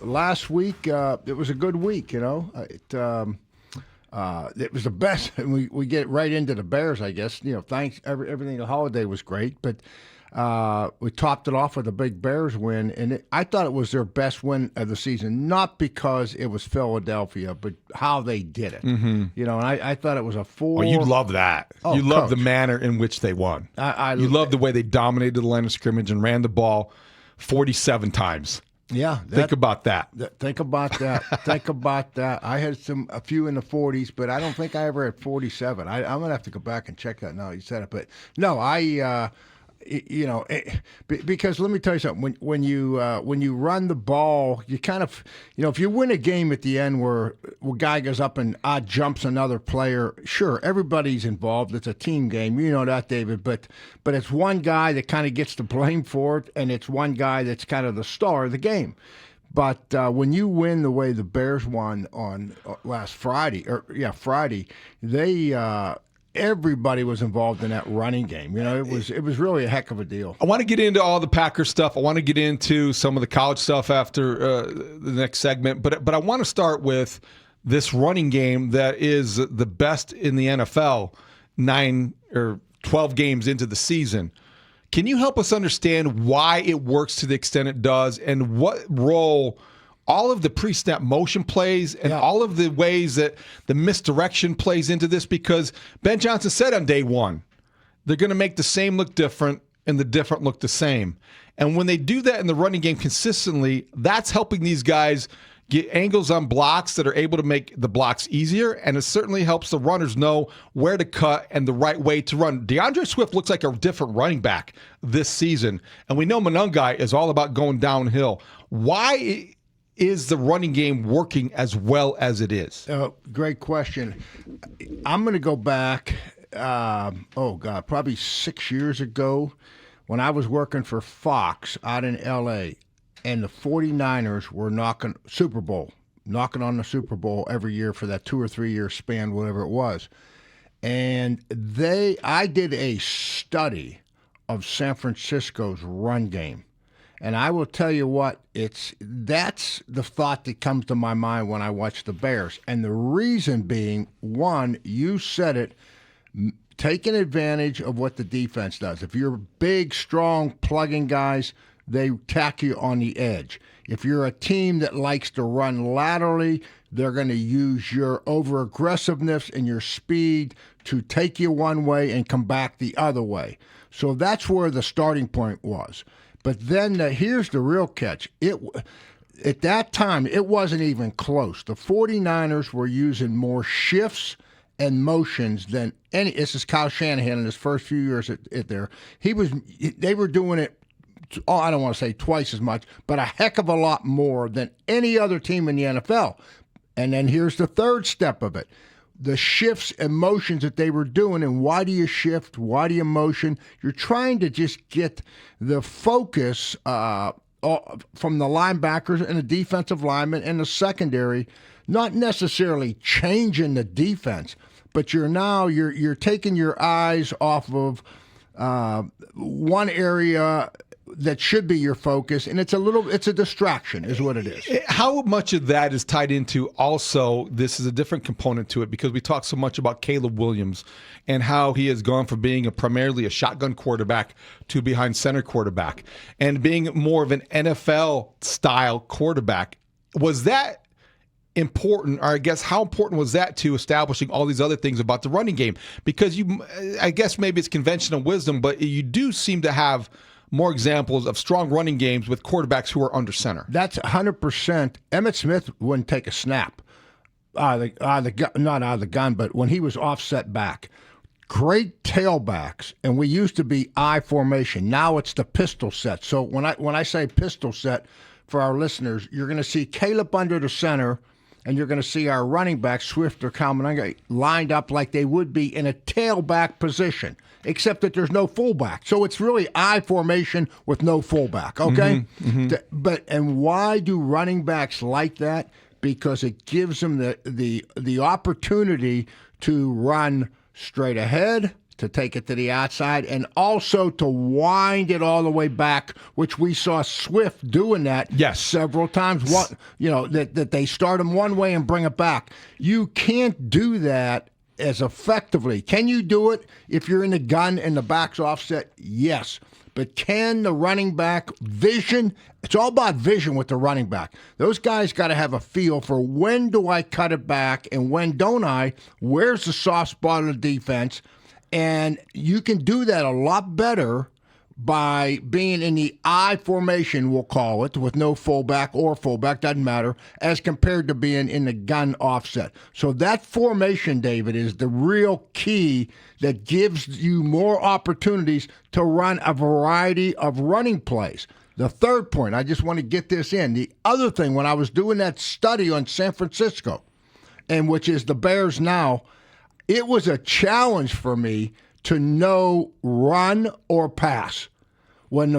last week, it was a good week, It was the best. We get right into the Bears, I guess. Thanks. Everything, the holiday was great, but we topped it off with a big Bears win, and I thought it was their best win of the season, not because it was Philadelphia, but how they did it. Mm-hmm. And I thought it was a 4. Oh, you love that. Oh, you love the Coach. manner in which they won. You love the way they dominated the line of scrimmage and ran the ball 47 times. Yeah. Think about that. Think about that. Think about that. I had a few in the 40s, but I don't think I ever had 47. I'm going to have to go back and check that now. You said it. But no, because let me tell you something. When you run the ball, you kind of, if you win a game at the end where a guy goes up and jumps another player, sure, everybody's involved. It's a team game. You know that, David. But it's one guy that kind of gets the blame for it, and it's one guy that's kind of the star of the game. But when you win the way the Bears won on last Friday, they everybody was involved in that running game. It was really a heck of a deal. I want to get into all the Packers stuff. I want to get into some of the college stuff after the next segment. But I want to start with this running game that is the best in the NFL 9 or 12 games into the season. Can you help us understand why it works to the extent it does and what role all of the pre-snap motion plays and all of the ways that the misdirection plays into this? Because Ben Johnson said on day one, they're going to make the same look different and the different look the same. And when they do that in the running game consistently, that's helping these guys get angles on blocks that are able to make the blocks easier, and it certainly helps the runners know where to cut and the right way to run. DeAndre Swift looks like a different running back this season, and we know Monangai is all about going downhill. Why is the running game working as well as it is? Great question. I'm going to go back, probably 6 years ago when I was working for Fox out in L.A., and the 49ers were knocking on the Super Bowl every year for that 2 or 3 year span, whatever it was. And I did a study of San Francisco's run game. And I will tell you what, that's the thought that comes to my mind when I watch the Bears. And the reason being, one, you said it, taking advantage of what the defense does. If you're big, strong, plugging guys, they tack you on the edge. If you're a team that likes to run laterally, they're going to use your over-aggressiveness and your speed to take you one way and come back the other way. So that's where the starting point was. But then here's the real catch. At that time, it wasn't even close. The 49ers were using more shifts and motions than any. This is Kyle Shanahan in his first few years at there. They were doing it, I don't want to say twice as much, but a heck of a lot more than any other team in the NFL. And then here's the third step of it. The shifts and motions that they were doing, and why do you shift? Why do you motion? You're trying to just get the focus from the linebackers and the defensive linemen and the secondary, not necessarily changing the defense, but you're taking your eyes off of one area that should be your focus, and it's a distraction is what it is. How much of that is tied into also, this is a different component to it, because we talk so much about Caleb Williams and how he has gone from being primarily a shotgun quarterback to behind center quarterback and being more of an NFL-style quarterback. Was that important, or I guess how important was that to establishing all these other things about the running game? Because I guess maybe it's conventional wisdom, but you do seem to have more examples of strong running games with quarterbacks who are under center. That's 100%. Emmitt Smith wouldn't take a snap, not out of the gun, but when he was offset back. Great tailbacks, and we used to be I formation. Now it's the pistol set. So when I say pistol set, for our listeners, you're going to see Caleb under the center, and you're going to see our running back, Swift or Kalmananga, lined up like they would be in a tailback position, except that there's no fullback. So it's really I formation with no fullback, okay? And why do running backs like that? Because it gives them the opportunity to run straight ahead, to take it to the outside, and also to wind it all the way back, which we saw Swift doing that several times. That they start them one way and bring it back. You can't do that as effectively. Can you do it if you're in the gun and the back's offset? Yes. But can the running back vision? It's all about vision with the running back. Those guys got to have a feel for when do I cut it back and when don't I? Where's the soft spot of the defense? And you can do that a lot better by being in the I formation, we'll call it, with no fullback or fullback, doesn't matter, as compared to being in the gun offset. So that formation, David, is the real key that gives you more opportunities to run a variety of running plays. The third point, I just want to get this in. The other thing, when I was doing that study on San Francisco, and which is the Bears now, it was a challenge for me to know run or pass. When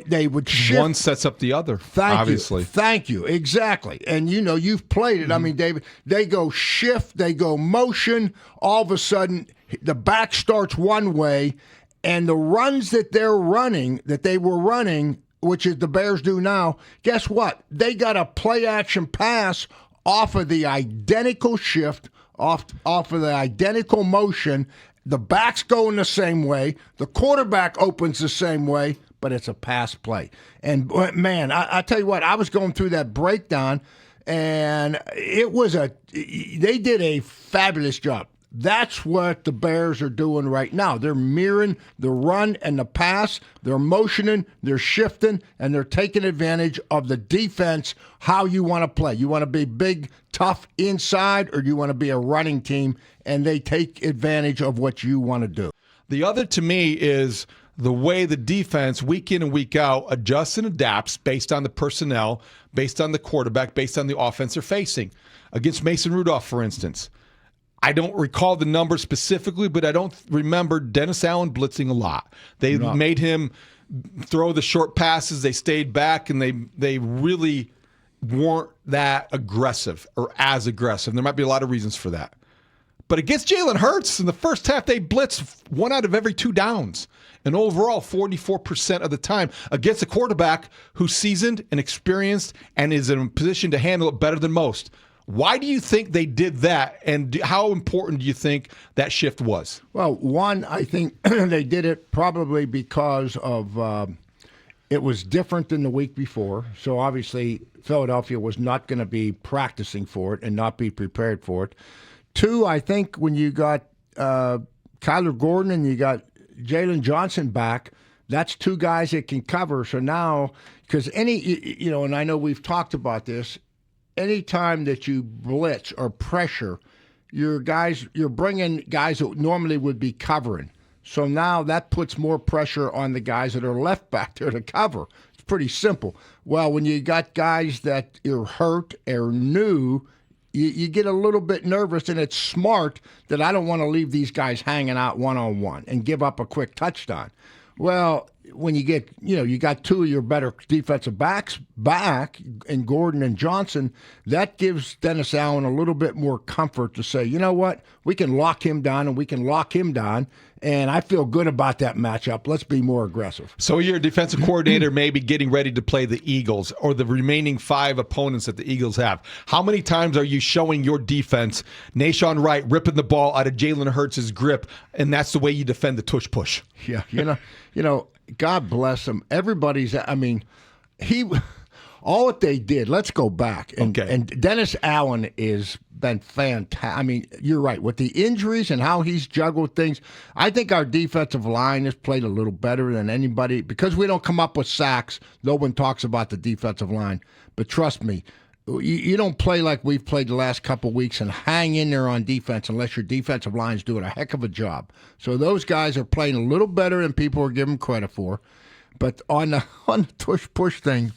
they would shift. One sets up the other, obviously. Thank you. Exactly. And, you've played it. I mean, David, they go shift, they go motion. All of a sudden, the back starts one way, and the runs that they were running, which is the Bears do now, guess what? They got a play-action pass off of the identical shift, off of the identical motion. The back's going the same way. The quarterback opens the same way, but it's a pass play. And, man, I tell you what, I was going through that breakdown, and they did a fabulous job. That's what the Bears are doing right now. They're mirroring the run and the pass. They're motioning, they're shifting, and they're taking advantage of the defense, how you want to play. You want to be big, tough inside, or do you want to be a running team? And they take advantage of what you want to do. The other, to me, is the way the defense, week in and week out, adjusts and adapts based on the personnel, based on the quarterback, based on the offense they're facing. Against Mason Rudolph, for instance, I don't recall the number specifically, but I don't remember Dennis Allen blitzing a lot. They made him throw the short passes. They stayed back, and they really weren't that aggressive or as aggressive. There might be a lot of reasons for that. But against Jalen Hurts, in the first half, they blitzed 1 out of every 2 downs. And overall, 44% of the time against a quarterback who's seasoned and experienced and is in a position to handle it better than most. Why do you think they did that, and how important do you think that shift was? Well, one, I think they did it probably because of it was different than the week before. So obviously Philadelphia was not going to be practicing for it and not be prepared for it. 2, I think when you got Kyler Gordon and you got Jalen Johnson back, that's 2 guys that can cover. So now, because and I know we've talked about this, anytime that you blitz or pressure, you're bringing guys that normally would be covering. So now that puts more pressure on the guys that are left back there to cover. It's pretty simple. Well, when you got guys that are hurt or new, you get a little bit nervous, and it's smart that I don't want to leave these guys hanging out one-on-one and give up a quick touchdown. Well, when you get, you got 2 of your better defensive backs back in Gordon and Johnson, that gives Dennis Allen a little bit more comfort to say, you know what, we can lock him down and we can lock him down, and I feel good about that matchup. Let's be more aggressive. So your defensive coordinator may be getting ready to play the Eagles or the remaining 5 opponents that the Eagles have. How many times are you showing your defense, Nashawn Wright ripping the ball out of Jalen Hurts' grip, and that's the way you defend the tush push? Yeah, God bless him. All that they did, let's go back. And Dennis Allen has been fantastic. You're right. With the injuries and how he's juggled things, I think our defensive line has played a little better than anybody. Because we don't come up with sacks, no one talks about the defensive line. But trust me, you don't play like we've played the last couple of weeks and hang in there on defense unless your defensive line's doing a heck of a job. So those guys are playing a little better than people are giving credit for. But on the tush push thing,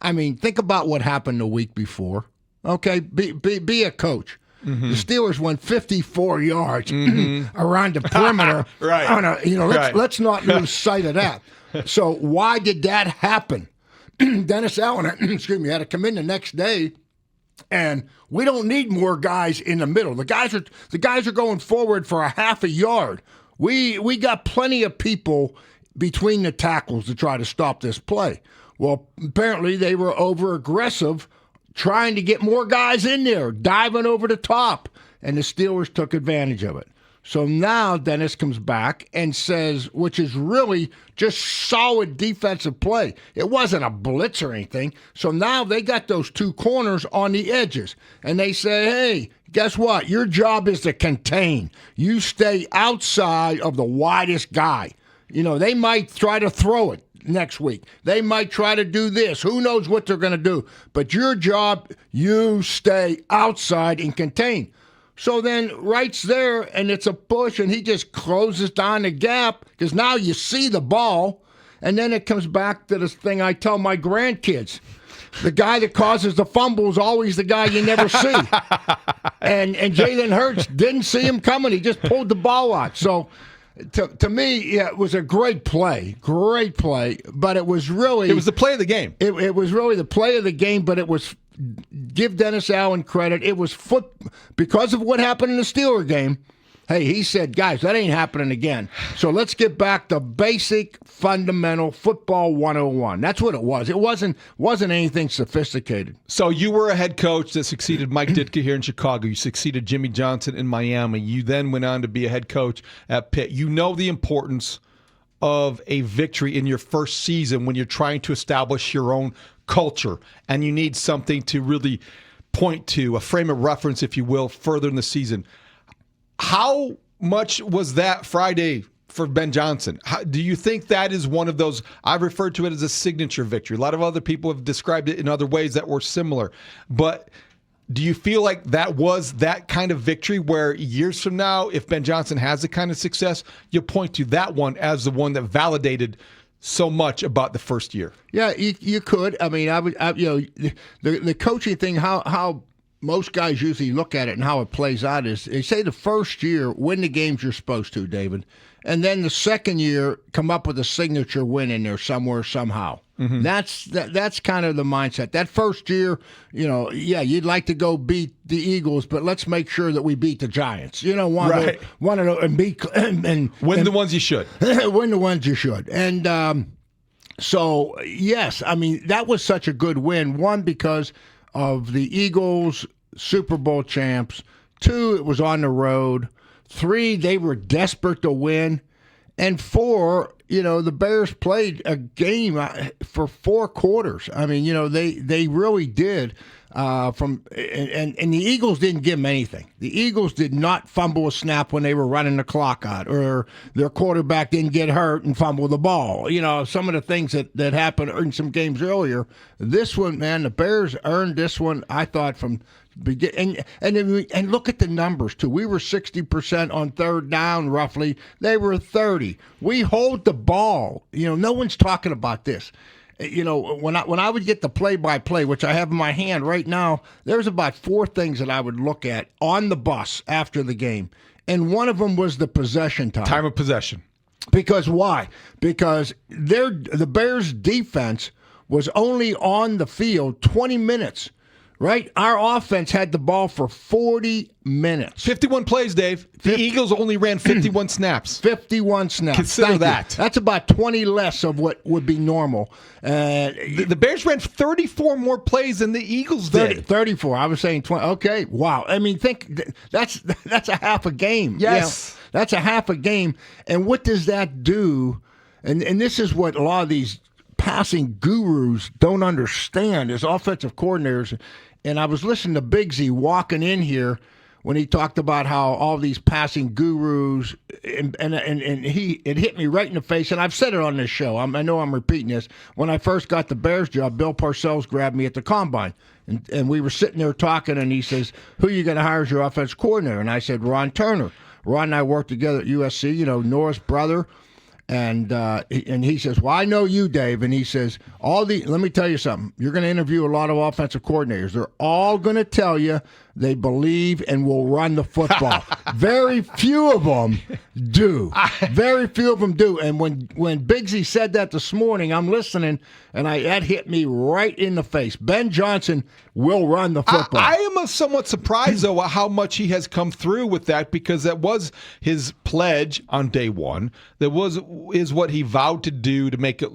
think about what happened the week before. Okay, be a coach. Mm-hmm. The Steelers went 54 yards around the perimeter. Right. Let's not lose sight of that. So why did that happen? Dennis Allen, had to come in the next day, and we don't need more guys in the middle. The guys are going forward for a half a yard. We got plenty of people between the tackles to try to stop this play. Well, apparently they were over-aggressive, trying to get more guys in there, diving over the top, and the Steelers took advantage of it. So now Dennis comes back and says, which is really just solid defensive play. It wasn't a blitz or anything. So now they got those two corners on the edges. And they say, hey, guess what? Your job is to contain. You stay outside of the widest guy. You know, they might try to throw it next week. They might try to do this. Who knows what they're going to do? But your job, you stay outside and contain. So then Wright's there, and it's a push, and he just closes down the gap because now you see the ball, and then it comes back to this thing I tell my grandkids. The guy that causes the fumble is always the guy you never see. And Jalen Hurts didn't see him coming. He just pulled the ball out. So to me, yeah, it was a great play, but it was really... It was the play of the game. It was really the play of the game, but it was... Give Dennis Allen credit. It was because of what happened in the Steeler game. Hey, he said, guys, that ain't happening again. So let's get back to basic, fundamental football 101. That's what it was. It wasn't anything sophisticated. So you were a head coach that succeeded Mike Ditka here in Chicago. You succeeded Jimmy Johnson in Miami. You then went on to be a head coach at Pitt. You know the importance of a victory in your first season when you're trying to establish your own culture, and you need something to really point to, a frame of reference, if you will, further in the season. How much was that Friday for Ben Johnson? Do you think that is one of those? I've referred to it as a signature victory. A lot of other people have described it in other ways that were similar. But do you feel like that was that kind of victory where years from now, if Ben Johnson has the kind of success, you'll point to that one as the one that validated so much about the first year? Yeah, you could. I mean, the coaching thing, how most guys usually look at it and how it plays out is they say the first year, win the games you're supposed to, David. And then the second year, come up with a signature win in there somewhere, somehow. Mm-hmm. That's kind of the mindset. That first year, you'd like to go beat the Eagles, but let's make sure that we beat the Giants. Want to and beat and win the ones you should. Win the ones you should. And so yes, I mean that was such a good win. One, because of the Eagles, Super Bowl champs. Two, it was on the road. Three, they were desperate to win. And four, the Bears played a game for 4 quarters. I mean, they really did. And the Eagles didn't give them anything. The Eagles did not fumble a snap when they were running the clock out, or their quarterback didn't get hurt and fumble the ball. Some of the things that happened in some games earlier. This one, man, the Bears earned this one, I thought, from begin. And look at the numbers, too. We were 60% on third down, roughly. They were 30. We hold the ball. No one's talking about this. When I would get the play-by-play, which I have in my hand right now, there's about 4 things that I would look at on the bus after the game. And one of them was the possession time. Time of possession. Because why? Because the Bears' defense was only on the field 20 minutes. Right? Our offense had the ball for 40 minutes. 51 plays, Dave. The Eagles only ran 51 snaps. 51 snaps. Consider that. That's about 20 less of what would be normal. The Bears ran 34 more plays than the Eagles did. 34. I was saying 20. Okay. Wow. I mean, think that's a half a game. Yes. That's a half a game. And what does that do? And this is what a lot of these passing gurus don't understand as offensive coordinators. And I was listening to Bigsy walking in here when he talked about how all these passing gurus, and it hit me right in the face. And I've said it on this show. I know I'm repeating this. When I first got the Bears job, Bill Parcells grabbed me at the Combine. And we were sitting there talking, and he says, who are you going to hire as your offensive coordinator? And I said, Ron Turner. Ron and I worked together at USC, Norris' brother. And he says, well, I know you, Dave. And he says, let me tell you something. You're going to interview a lot of offensive coordinators. They're all going to tell you they believe and will run the football. Very few of them do. Very few of them do. And when Biggsy said that this morning, I'm listening, and that hit me right in the face. Ben Johnson will run the football. I am somewhat surprised, though, at how much he has come through with that, because that was his pledge on day one. That is what he vowed to do to make it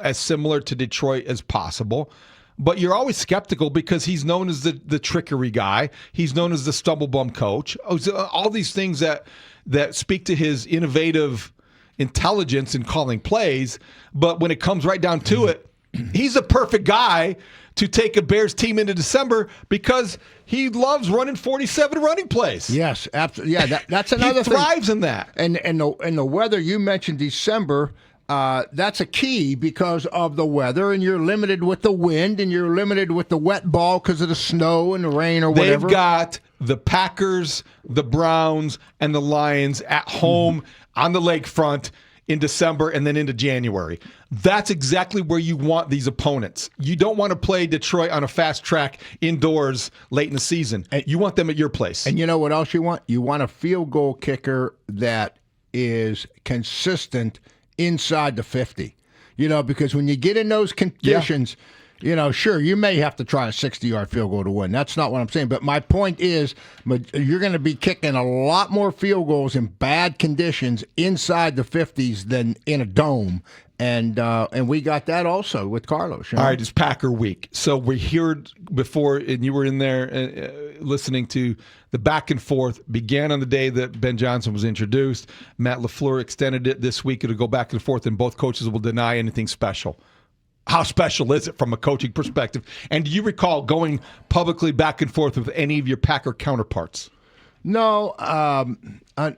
as similar to Detroit as possible. But you're always skeptical because he's known as the trickery guy. He's known as the stumble bum coach. All these things that speak to his innovative intelligence in calling plays. But when it comes right down to it, he's a perfect guy to take a Bears team into December because he loves running 47 running plays. Yes, absolutely. Yeah, that's another thing. He thrives in that. And the weather, you mentioned December. That's a key because of the weather, and you're limited with the wind, and you're limited with the wet ball because of the snow and the rain or whatever. They've got the Packers, the Browns, and the Lions at home on the lakefront in December and then into January. That's exactly where you want these opponents. You don't want to play Detroit on a fast track indoors late in the season. You want them at your place. And you know what else you want? You want a field goal kicker that is consistent inside the 50. Because when you get in those conditions, sure, you may have to try a 60-yard field goal to win. That's not what I'm saying. But my point is, you're going to be kicking a lot more field goals in bad conditions inside the 50s than in a dome. And we got that also with Carlos. All right, it's Packer week. So we heard before, and you were in there listening to the back and forth, began on the day that Ben Johnson was introduced. Matt LaFleur extended it this week. It'll go back and forth, and both coaches will deny anything special. How special is it from a coaching perspective? And do you recall going publicly back and forth with any of your Packer counterparts? No. I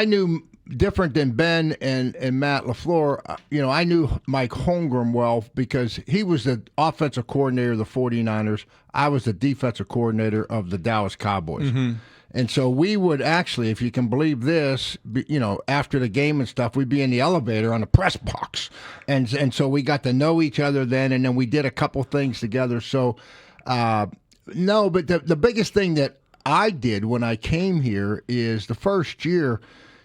knew different than Ben and Matt LaFleur. I knew Mike Holmgren well because he was the offensive coordinator of the 49ers. I was the defensive coordinator of the Dallas Cowboys. Mm-hmm. And so we would actually, if you can believe this, after the game and stuff, we'd be in the elevator on the press box. And so we got to know each other then, and then we did a couple things together. So, no, but the biggest thing that I did when I came here is the first year,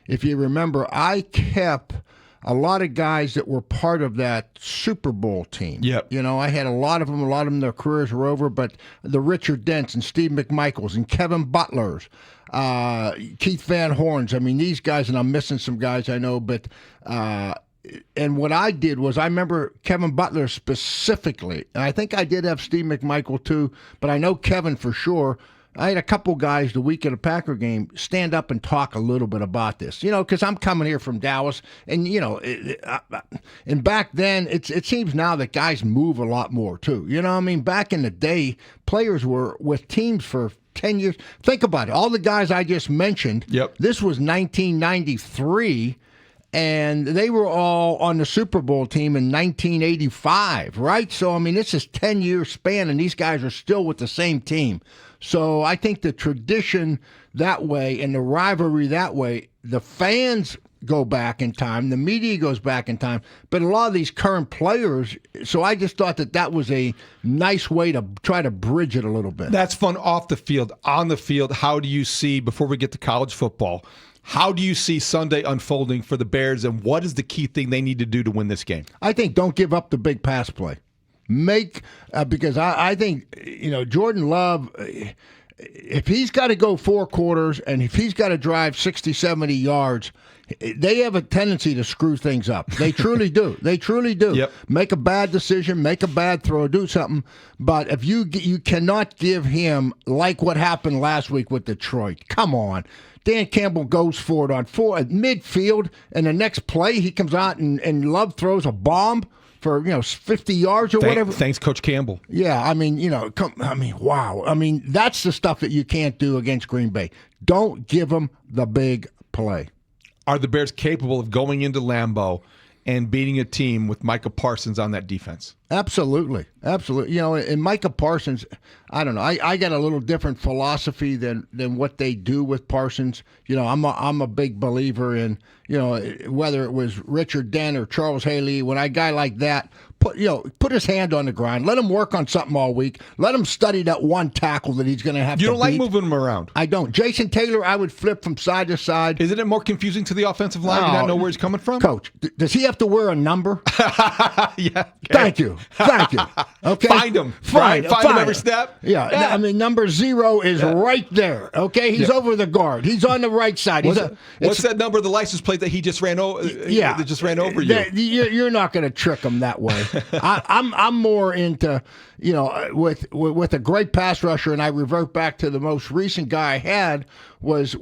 if you remember, I kept a lot of guys that were part of that Super Bowl team. Yep. I had a lot of them, their careers were over, but the Richard Dents and Steve McMichaels and Kevin Butlers, Keith Van Horns. I mean, these guys, and I'm missing some guys I know, but and what I did was I remember Kevin Butler specifically, and I think I did have Steve McMichael too, but I know Kevin for sure. I had a couple guys the week of the Packer game stand up and talk a little bit about this, because I'm coming here from Dallas, and and back then it seems now that guys move a lot more too. Back in the day, players were with teams for 10 years. Think about it. All the guys I just mentioned. Yep. This was 1993. And they were all on the Super Bowl team in 1985, right? So, this is 10-year span, and these guys are still with the same team. So I think the tradition that way and the rivalry that way, the fans go back in time, the media goes back in time, but a lot of these current players, so I just thought that was a nice way to try to bridge it a little bit. That's fun off the field. On the field, how do you see, before we get to college football, how do you see Sunday unfolding for the Bears, and what is the key thing they need to do to win this game? I think don't give up the big pass play. Because I think, Jordan Love, if he's got to go 4 quarters and if he's got to drive 60, 70 yards, they have a tendency to screw things up. They truly do. They truly do. Yep. Make a bad decision, make a bad throw, do something. But if you cannot give him like what happened last week with Detroit. Come on. Dan Campbell goes for it on 4 at midfield, and the next play he comes out and Love throws a bomb for 50 yards or whatever. Thanks, Coach Campbell. Yeah, wow. That's the stuff that you can't do against Green Bay. Don't give them the big play. Are the Bears capable of going into Lambeau and beating a team with Micah Parsons on that defense. Absolutely. You know, and Micah Parsons, I don't know. I got a little different philosophy than what they do with Parsons. You know, I'm a big believer in, you know, whether it was Richard Dent or Charles Haley, when a guy like that put his hand on the grind, let him work on something all week, let him study that one tackle that he's going to have. You to don't like beat. moving him around. I don't. Jason Taylor, I would flip from side to side. Isn't it more confusing to the offensive line to not know where he's coming from? Coach, does he have to wear a number? Yeah. Thank you. Okay. Find him. Find him every step. Yeah. I mean, number 0 is right there. Okay. He's over the guard. He's on the right side. What's that number of the license plate that he just ran over? Yeah. That just ran over you. You're not going to trick him that way. I'm more into, you know, with a great pass rusher, and I revert back to the most recent guy I had was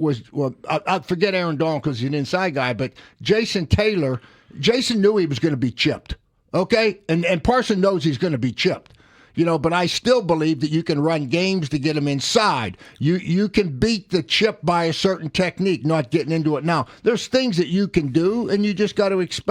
I forget Aaron Donald because he's an inside guy, but Jason Taylor. Jason knew he was going to be chipped, okay? And Parson knows he's going to be chipped, you know, but I still believe that you can run games to get him inside. You can beat the chip by a certain technique, not getting into it now. There's things that you can do, and you just got to expect